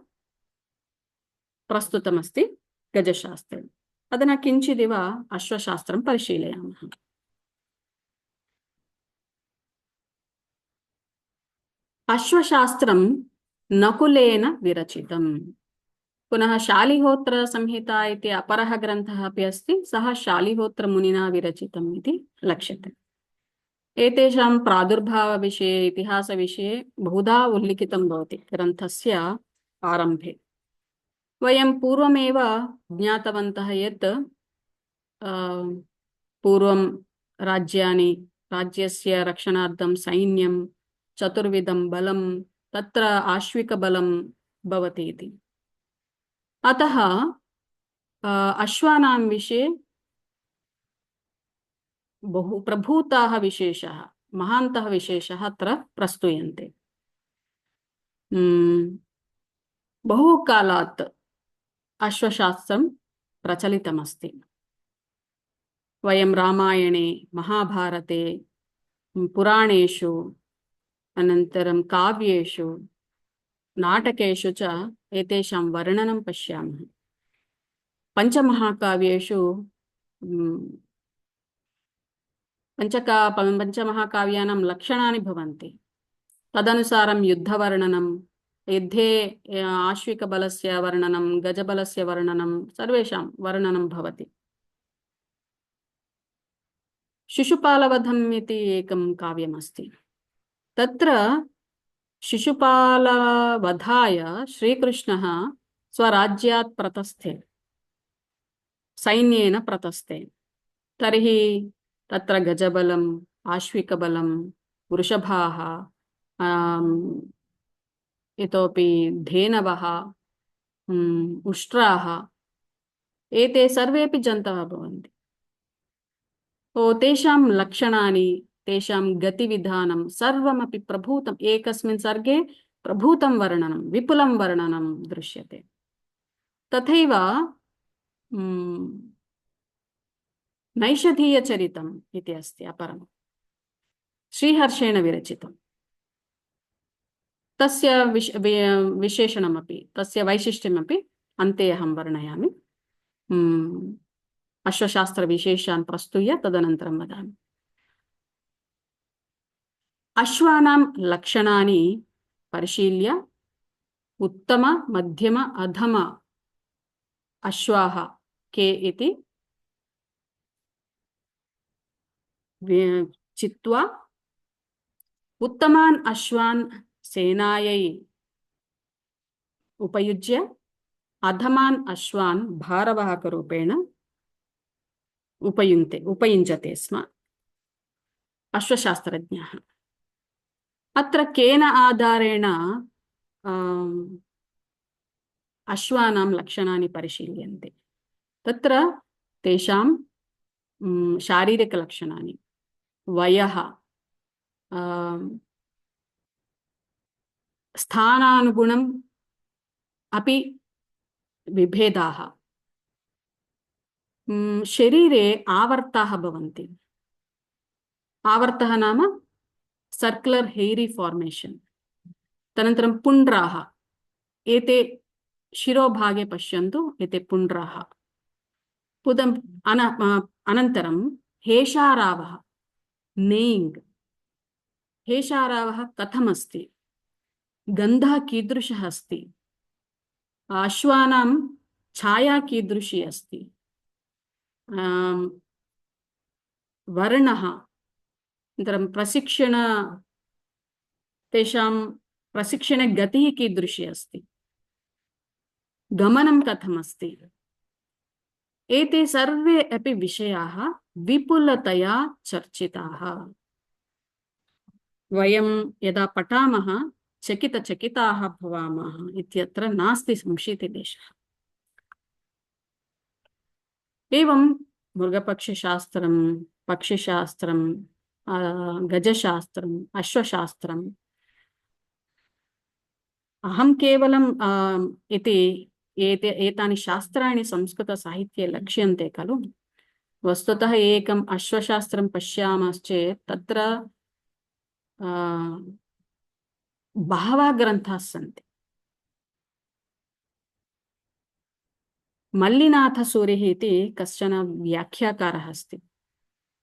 प्रस्तुतमस्ति गजशास्त्रे। अधुना किञ्चिदिव अश्वशास्त्रं परिशीलयामः। अश्वशास्त्रं नकुलेन विरचितम्। पुनः शालिहोत्रसंहिता इति अपरः ग्रन्थः अपि अस्ति, सः शालिहोत्रमुनिना विरचितम् इति लक्ष्यते। एतेषां प्रादुर्भावविषये, इतिहासविषये बहुधा उल्लिखितं भवति ग्रन्थस्य आरम्भे। वयं पूर्वमेव ज्ञातवन्तः यत् पूर्वं राज्यस्य रक्षणार्थं सैन्यं, चतुर्विधं बलं, तत्र आश्विकबलं भवति इति। अतः अश्वानां विषये बहु प्रभूताः विशेषाः, महान्तः विशेषाः अत्र प्रस्तूयन्ते। बहुकालात् अश्वशास्त्रं प्रचलितमस्ति। वयं रामायणे, महाभारते, पुराणेषु, अनन्तरं काव्येषु, नाटकेषु च एतेषां वर्णनं पश्यामः। पञ्चमहाकाव्येषु पञ्चमहाकाव्यानां लक्षणानि भवन्ति। तदनुसारं युद्धवर्णनं, युद्धे आश्विकबलस्य वर्णनं, गजबलस्य वर्णनं, सर्वेषां वर्णनं भवति। शिशुपालवधम् इति एकं काव्यमस्ति। तत्र शिशुपालवधाय श्रीकृष्णः स्वराज्यात् प्रतस्थे, सैन्येन प्रतस्थे। तर्हि तत्र गजबलम्, आश्विकबलं, वृषभाः, इतोपि धेनवः, उष्ट्राः, एते सर्वेपि जन्तवः भवन्ति। तेषां लक्षणानि, तेषां गतिविधानं सर्वमपि प्रभूतम् एकस्मिन् सर्गे प्रभूतं वर्णनं, विपुलं वर्णनं दृश्यते। तथैव नैषधीयचरितम् इति अस्ति अपरं, श्रीहर्षेण विरचितं। तस्य विशेषणमपि, तस्य वैशिष्ट्यमपि अन्ते अहं वर्णयामि। अश्वशास्त्रविशेषान् प्रस्तूय तदनन्तरं वदामि। अश्वानां लक्षणानि परिशील्य उत्तम, मध्यम, अधम अश्वाः के इति चित्वा उत्तमान् अश्वान् सेनायै उपयुज्य अधमान् अश्वान् भारवाहकरूपेण उपयुञ्जते स्म अश्वशास्त्रज्ञाः। अत्र केन आधारेण अश्वानां लक्षणानि परिशील्यन्ते? तत्र तेषां शारीरिकलक्षणानि, वयः, स्थानानुगुणम् अपि विभेदाः, शरीरे आवर्ताः भवन्ति। आवर्तः नाम सर्कुलर् हेरी फार्मेशन्। तदनन्तरं पुण्ड्राः, एते शिरोभागे पश्यन्तु, एते पुण्ड्राः। अनन्तरं हेषारावः, नेयिङ्ग्। हेषारावः कथमस्ति, गन्धः कीदृशः अस्ति, अश्वानां छाया कीदृशी अस्ति, वर्णः, अनन्तरं तेषां प्रशिक्षणगतिः कीदृशी अस्ति, गमनं कथमस्ति, एते सर्वे अपि विषयाः विपुलतया चर्चिताः। वयं यदा पठामः चकिताः भवामः इत्यत्र नास्ति संशीतिलेशः। एवं मृगपक्षिशास्त्रं, पक्षिशास्त्रं, गजशास्त्रम्, अश्वशास्त्रम्, अहं केवलं एतानि शास्त्राणि संस्कृतसाहित्ये लक्ष्यन्ते खलु। वस्तुतः एकम् अश्वशास्त्रं पश्यामश्चेत् तत्र बहवः ग्रन्थाः सन्ति। मल्लिनाथसूरिः इति कश्चन व्याख्याकारः अस्ति।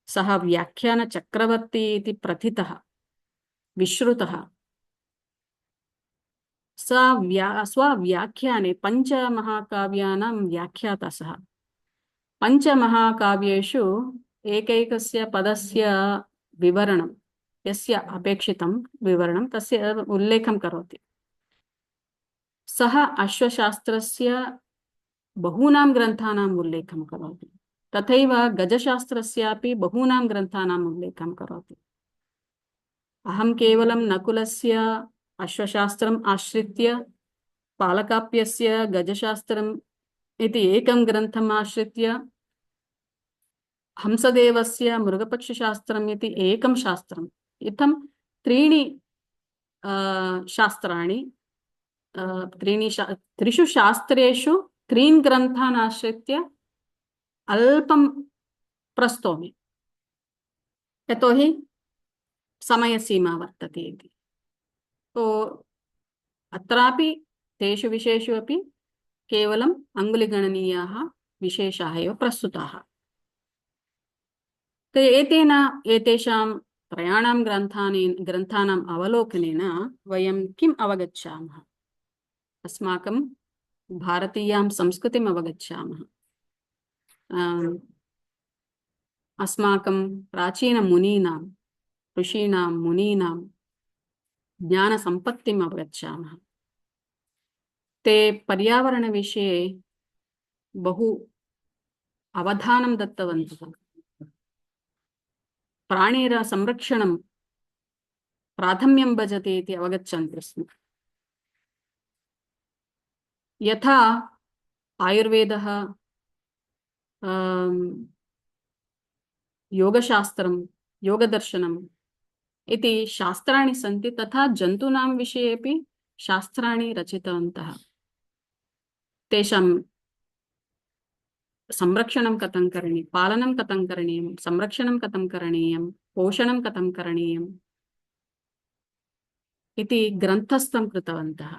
सः व्याख्यानचक्रवर्ती इति प्रथितः, विश्रुतः। स्वव्याख्याने पञ्चमहाकाव्यानां व्याख्याता सः। पञ्चमहाकाव्येषु एकैकस्य पदस्य विवरणं, यस्य अपेक्षितं विवरणं, तस्य उल्लेखं करोति। सः अश्वशास्त्रस्य बहूनां ग्रन्थानाम् उल्लेखं करोति। तथैव गजशास्त्रस्यापि बहूनां ग्रन्थानाम् उल्लेखं करोति। अहं केवलं नकुलस्य अश्वशास्त्रम् आश्रित्य, पालकाप्यस्य गजशास्त्रम् इति एकं ग्रन्थम् आश्रित्य, हंसदेवस्य मृगपक्षिशास्त्रम् इति एकं शास्त्रम्, इत्थं त्रीणि शास्त्राणि, त्रिषु शास्त्रेषु त्रीन् ग्रन्थान् आश्रित्य अल्पं प्रस्तौमि, यतोहि समयसीमा वर्तते इति। तो अत्रापि तेषु विषयेषु अपि केवलम् अङ्गुलिगणनीयाः विशेषाः एव प्रस्तुताः। एतेषां त्रयाणां ग्रन्थानाम् अवलोकनेन वयं किम् अवगच्छामः? अस्माकं भारतीयां संस्कृतिम् अवगच्छामः। अस्माकं प्राचीनमुनीनां, ऋषीणां, मुनीनां ज्ञानसम्पत्तिम् अवगच्छामः। ते पर्यावरणविषये बहु अवधानं दत्तवन्तः। प्राणिनां संरक्षणं प्राथम्यं भजते इति अवगच्छन्ति स्म। यथा आयुर्वेदः, योगशास्त्रं, योगदर्शनम् इति शास्त्राणि सन्ति, तथा जन्तूनां विषये अपि शास्त्राणि रचितवन्तः। तेषां संरक्षणं कथं करणीयं, पालनं कथं करणीयं, संरक्षणं कथं करणीयं, पोषणं कथं करणीयम् इति ग्रन्थस्थं कृतवन्तः।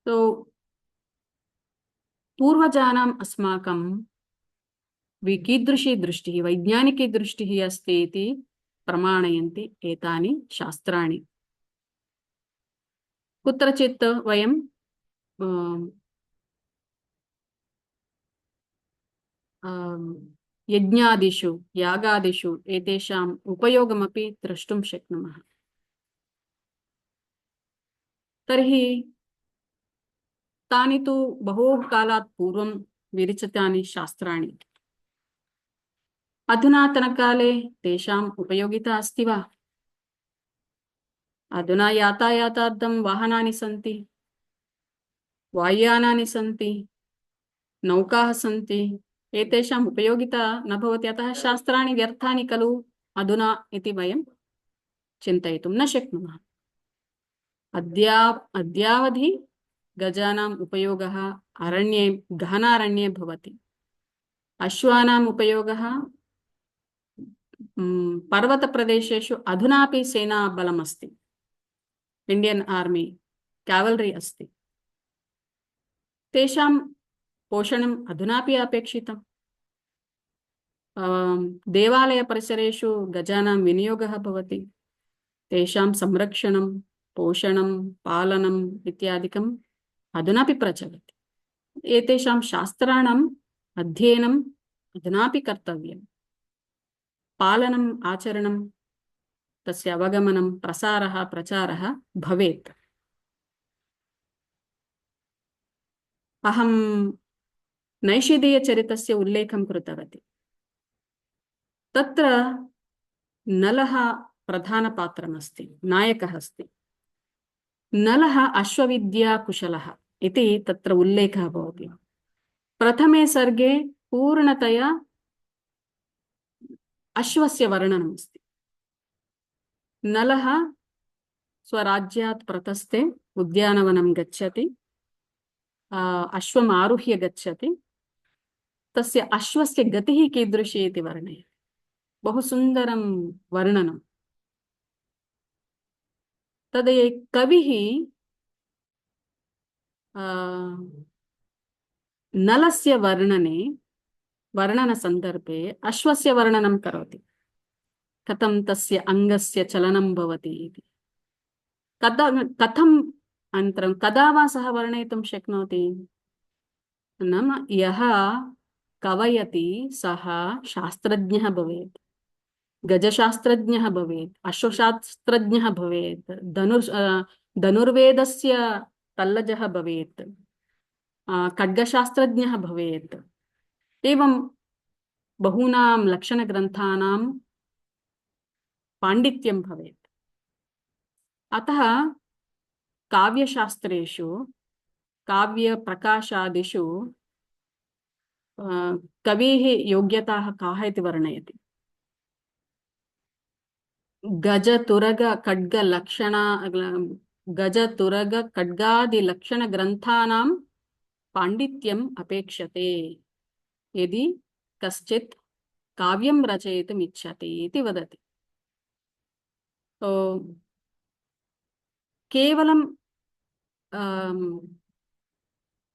तो पूर्वजानाम् अस्माकं कीदृशी दृष्टिः, वैज्ञानिकी दृष्टिः अस्ति इति प्रमाणयन्ति एतानि शास्त्राणि। कुत्रचित् वयं यज्ञादिषु यागादिषु एतेषाम् उपयोगमपि द्रष्टुं शक्नुमः। तर्हि तानि तु बहु कालात् पूर्वं विरचितानि शास्त्राणि। अधुनातनकाले तेषाम् उपयोगिता अस्ति वा? अधुना यातायातार्थं वाहनानि सन्ति, वायुयानानि सन्ति, नौकाः सन्ति। एतेषाम् उपयोगिता न भवति, अतः शास्त्राणि व्यर्थानि खलु अधुना इति वयं चिन्तयितुं न शक्नुमः। अद्यावधि गजानाम् उपयोगः अरण्ये, गहनारण्ये भवति। अश्वानाम् उपयोगः पर्वतप्रदेशेषु अधुनापि सेनाबलम् अस्ति, इंडियन आर्मी कैवलरी अस्ति। तेषां पोषणम् अधुनापि अपेक्षितम्। देवालयपरिसरेषु गजानां विनियोगः भवति, तेषां संरक्षणं, पोषणं, पालनम् इत्यादिकम् अधुनापि प्रचलति। एतेषां शास्त्राणाम् अध्ययनम् अधुनापि कर्तव्यम्। पालनम्, आचरणं, तस्य अवगमनं, प्रसारः, प्रचारः भवेत्। अहं नैषधीयचरितस्य उल्लेखं कृतवती। तत्र नलः प्रधानपात्रमस्ति, नायकः अस्ति। नलः अश्वविद्याकुशलः इति तत्र उल्लेखः भवति। प्रथमे सर्गे पूर्णतया अश्वस्य वर्णनमस्ति। नलः स्वराज्यात् प्रतस्ते उद्यानवनं गच्छति, अश्वम् आरुह्य गच्छति। तस्य अश्वस्य गतिः कीदृशी इति वर्णयति। बहु सुन्दरं वर्णनं। तद् कविः नलस्य वर्णनसन्दर्भे अश्वस्य वर्णनं करोति, कथं तस्य अङ्गस्य चलनं भवति इति। कथम् अनन्तरं कदा वा सः वर्णयितुं शक्नोति? नाम यः कवयति सः शास्त्रज्ञः भवेत्, गजशास्त्रज्ञः भवेत्, अश्वशास्त्रज्ञः भवेत्, धनुर्वेदस्य तल्लजः भवेत्, खड्गशास्त्रज्ञः भवेत्। एवं बहूनां लक्षणग्रन्थानां पाण्डित्यं भवेत्। अतः काव्यशास्त्रेषु, काव्यप्रकाशादिषु कवेः योग्यताः काः इति वर्णयति। गजतुरगखड्गादिलक्षणग्रन्थानां पाण्डित्यम् अपेक्षते यदि कश्चित् काव्यं रचयितुम् इच्छति इति वदति। केवलं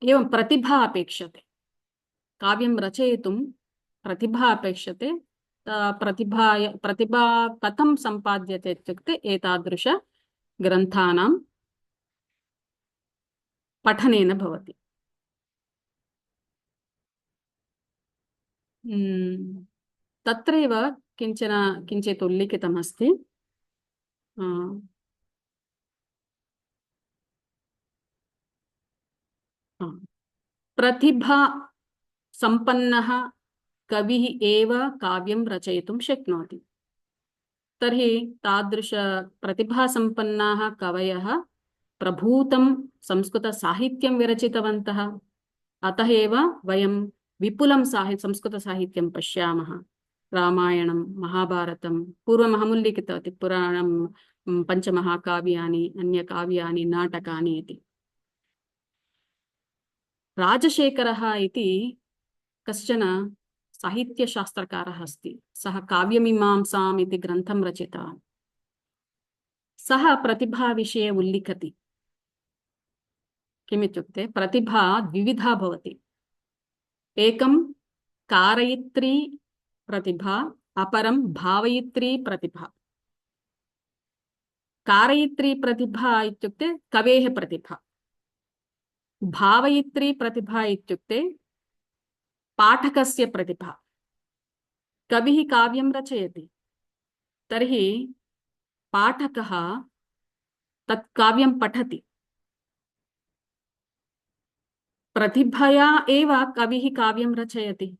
एवं प्रतिभा अपेक्षते। काव्यं रचयितुं प्रतिभा अपेक्षते। प्रतिभा कथं सम्पाद्यते इत्युक्ते एतादृश ग्रन्थानां पठनेन भवति। तत्रैव किञ्चित् उल्लिखितमस्ति। प्रतिभा सम्पन्नः कविः एव काव्यं रचयितुं शक्नोति। तर्हि तादृश प्रतिभासम्पन्नाः कवयः प्रभूतं संस्कृतसाहित्यं विरचितवन्तः। अतः एव वयं विपुलं संस्कृतसाहित्यं पश्यामः। रामायणं, महाभारतं, पूर्वमहमुल्लिखितवती पुराणं, पञ्चमहाकाव्यानि, अन्यकाव्यानि, नाटकानि इति। राजशेखरः इति कश्चन साहित्यशास्त्रकारः अस्ति। सः काव्यमीमांसाम् इति ग्रन्थं रचितवान्। सः प्रतिभाविषये उल्लिखति। किमित्युक्ते प्रतिभा द्विविधा भवति। एकं कारयित्री प्रतिभा, अपरं भावयित्री प्रतिभा। कारयित्री प्रतिभा इत्युक्ते कवेः प्रतिभा। भावयित्री प्रतिभा इत्युक्ते पाठकस्य प्रतिभा। कविः काव्यं रचयति, तर्हि पाठकः तत् काव्यं पठति। प्रतिभया एव कविः काव्यं रचयति।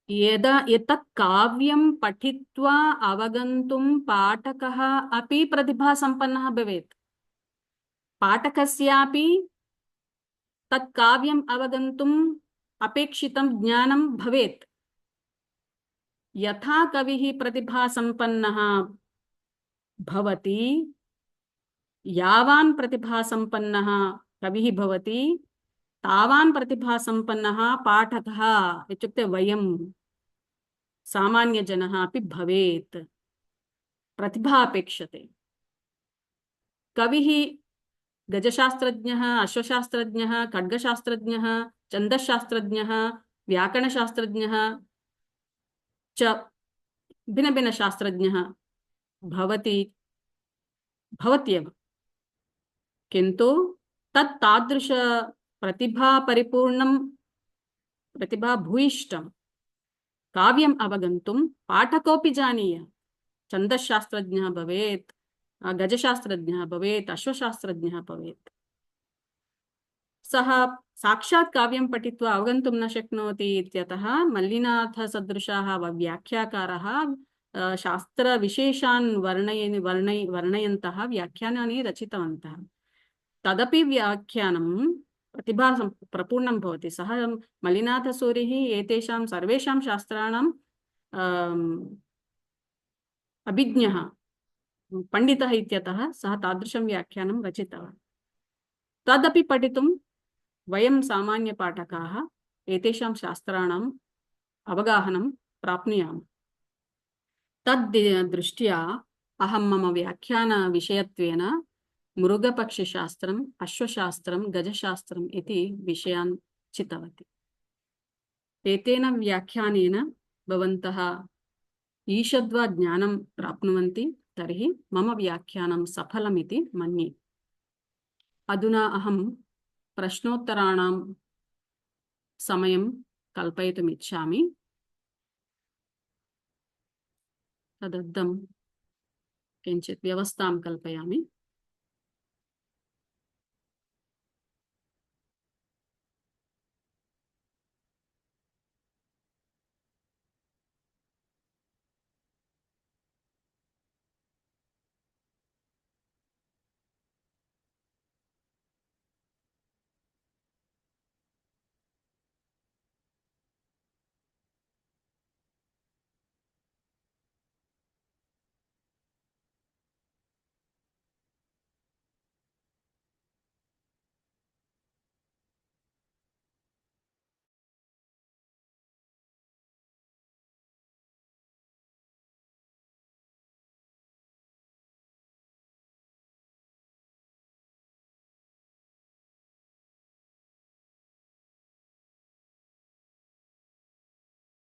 यदा एतत् काव्यं पठित्वा अवगन्तुं पाठकः अपि प्रतिभासम्पन्नः भवेत्। पाठकस्यापि तत् काव्यम् अवगन्तुम् अपेक्षितं ज्ञानं भवेत्। यथा कविः प्रतिभासम्पन्नः भवति, यावान् प्रतिभासम्पन्नः कविः भवति, तावान् प्रतिभासम्पन्नः पाठकः इत्युक्ते वयं सामान्यजनः अपि भवेत्। प्रतिभा अपेक्षते। कविः गजशास्त्रज्ञः, अश्वशास्त्रज्ञः, खड्गशास्त्रज्ञः, छन्दश्शास्त्रज्ञः, व्याकरणशास्त्रज्ञः च भिन्नभिन्नशास्त्रज्ञः भवत्येव, किन्तु तादृश प्रतिभाभूयिष्ठं काव्यम् अवगन्तुं पाठकोऽपि जानीय। छन्दश्शास्त्रज्ञः भवेत्, गजशास्त्रज्ञः भवेत्, अश्वशास्त्रज्ञः भवेत्। सः साक्षात् काव्यं पठित्वा अवगन्तुं न शक्नोति इत्यतः मल्लिनाथसदृशाः व्याख्याकाराः शास्त्रविशेषान् वर्णयन्तः व्याख्यानानि रचितवन्तः। तदपि व्याख्यानं प्रतिभाप्रपूर्णं भवति। सः मल्लिनाथसूरिः एतेषां सर्वेषां शास्त्राणां अभिज्ञः पण्डितः इत्यतः सः तादृशं व्याख्यानं रचितवान्। तदपि पठितुं वयं सामान्यपाठकाः एतेषां शास्त्राणाम् अवगाहनं प्राप्नुयामः। तद् दृष्ट्या अहं मम व्याख्यानविषयत्वेन मृगपक्षिशास्त्रम्, अश्वशास्त्रं, गजशास्त्रम् इति विषयान् चितवती। एतेन व्याख्यानेन भवन्तः ईषद्वा ज्ञानं प्राप्नुवन्ति तर्हि मम व्याख्यानं सफलमिति मन्ये। अधुना अहं प्रश्नोत्तराणां समयं कल्पयितुम् इच्छामि। तदर्थं किञ्चित् व्यवस्थां कल्पयामि।